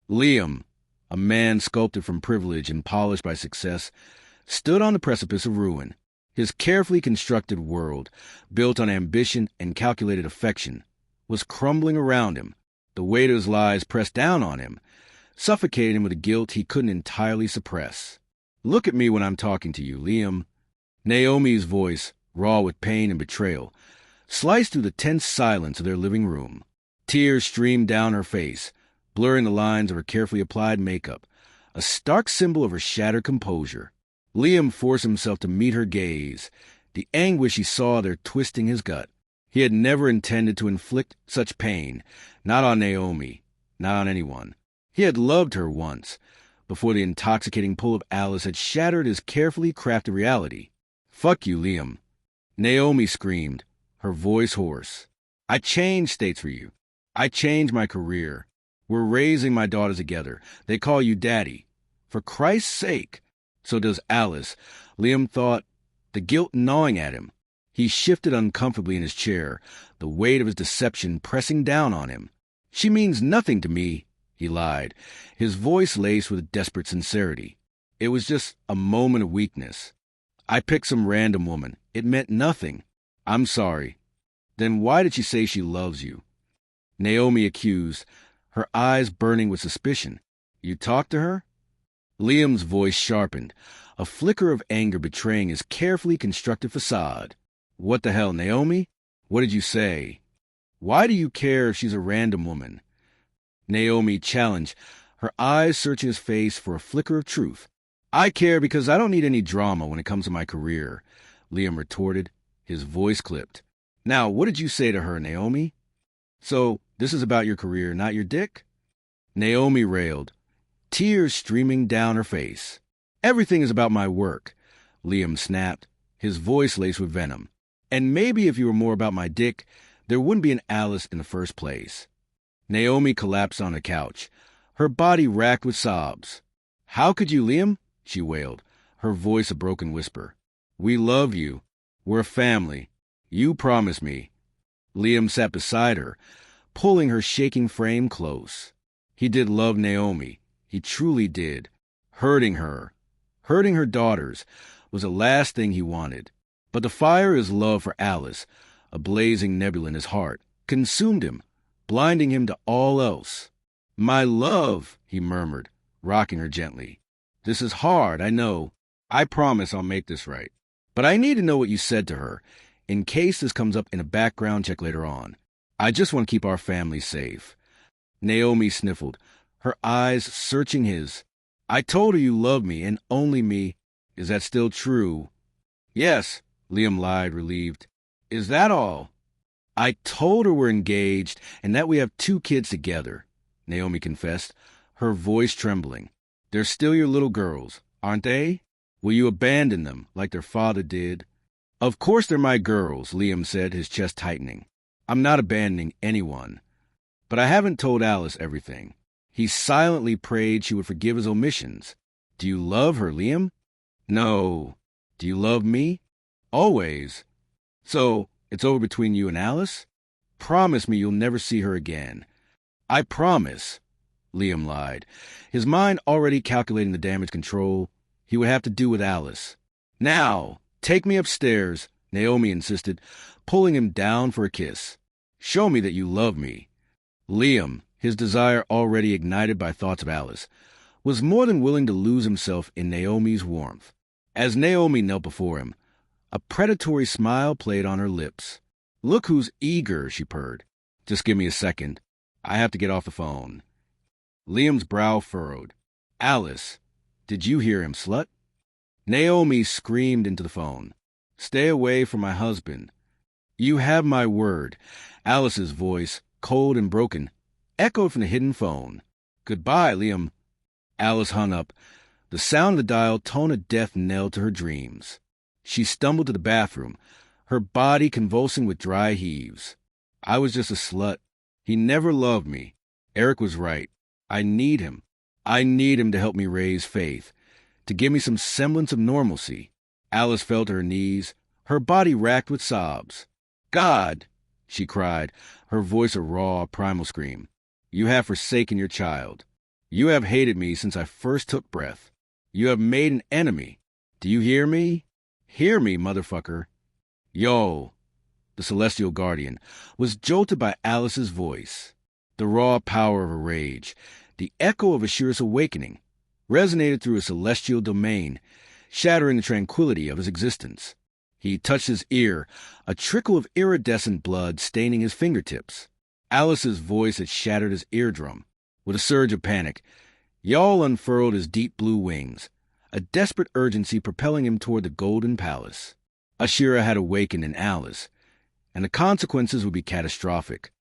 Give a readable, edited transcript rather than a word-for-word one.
Liam, a man sculpted from privilege and polished by success, stood on the precipice of ruin. His carefully constructed world, built on ambition and calculated affection, was crumbling around him. The weight of his lies pressed down on him, suffocating him with a guilt he couldn't entirely suppress. "Look at me when I'm talking to you, Liam." Naomi's voice, raw with pain and betrayal, sliced through the tense silence of their living room. Tears streamed down her face, blurring the lines of her carefully applied makeup, a stark symbol of her shattered composure. Liam forced himself to meet her gaze, the anguish he saw there twisting his gut. He had never intended to inflict such pain, not on Naomi, not on anyone. He had loved her once, before the intoxicating pull of Alice had shattered his carefully crafted reality. "Fuck you, Liam," Naomi screamed, her voice hoarse. "I changed states for you. I changed my career. We're raising my daughter together. They call you Daddy. For Christ's sake." So does Alice, Liam thought, the guilt gnawing at him. He shifted uncomfortably in his chair, the weight of his deception pressing down on him. "She means nothing to me," he lied, his voice laced with desperate sincerity. "It was just a moment of weakness. I picked some random woman. It meant nothing. I'm sorry." "Then why did she say she loves you?" Naomi accused, her eyes burning with suspicion. "You talked to her?" Liam's voice sharpened, a flicker of anger betraying his carefully constructed facade. "What the hell, Naomi? What did you say? Why do you care if she's a random woman?" Naomi challenged, her eyes searching his face for a flicker of truth. "I care because I don't need any drama when it comes to my career," Liam retorted, his voice clipped. "Now, what did you say to her, Naomi?" "So, this is about your career, not your dick?" Naomi railed, tears streaming down her face. "Everything is about my work," Liam snapped, his voice laced with venom. "And maybe if you were more about my dick, there wouldn't be an Alice in the first place." Naomi collapsed on the couch, her body racked with sobs. "How could you, Liam?" she wailed, her voice a broken whisper. "We love you. We're a family. You promised me." Liam sat beside her, pulling her shaking frame close. He did love Naomi. He truly did. Hurting her daughters, was the last thing he wanted. But the fire of his love for Alice, a blazing nebula in his heart, consumed him, blinding him to all else. "My love," he murmured, rocking her gently. "This is hard, I know. I promise I'll make this right. But I need to know what you said to her, in case this comes up in a background check later on. I just want to keep our family safe." Naomi sniffled, her eyes searching his. "I told her you loved me, and only me. Is that still true?" "Yes," Liam lied, relieved. "Is that all?" "I told her we're engaged, and that we have 2 kids together," Naomi confessed, her voice trembling. "They're still your little girls, aren't they? Will you abandon them, like their father did?" "Of course they're my girls," Liam said, his chest tightening. "I'm not abandoning anyone. But I haven't told Alice everything." He silently prayed she would forgive his omissions. "Do you love her, Liam?" "No." "Do you love me?" "Always." "So, it's over between you and Alice? Promise me you'll never see her again." "I promise," Liam lied, his mind already calculating the damage control he would have to do with Alice. "Now, take me upstairs," Naomi insisted, pulling him down for a kiss. "Show me that you love me." Liam, his desire already ignited by thoughts of Alice, was more than willing to lose himself in Naomi's warmth. As Naomi knelt before him, a predatory smile played on her lips. "Look who's eager," she purred. "Just give me a second. I have to get off the phone." Liam's brow furrowed. "Alice, did you hear him, slut?" Naomi screamed into the phone. "Stay away from my husband." "You have my word." Alice's voice, cold and broken, echoed from the hidden phone. "Goodbye, Liam." Alice hung up, the sound of the dial tone a death knell to her dreams. She stumbled to the bathroom, her body convulsing with dry heaves. "I was just a slut. He never loved me. Eric was right. I need him. I need him to help me raise faith, to give me some semblance of normalcy." Alice fell to her knees, her body racked with sobs. "God!" she cried, her voice a raw, primal scream. "You have forsaken your child. You have hated me since I first took breath. You have made an enemy. Do you hear me? Hear me, motherfucker. Yo, the celestial guardian, was jolted by Alice's voice. The raw power of her rage, the echo of Asherah's awakening, resonated through his celestial domain, shattering the tranquility of his existence. He touched his ear, a trickle of iridescent blood staining his fingertips. Alice's voice had shattered his eardrum. With a surge of panic, Yael unfurled his deep blue wings, a desperate urgency propelling him toward the Golden Palace. Asherah had awakened in Alice, and the consequences would be catastrophic.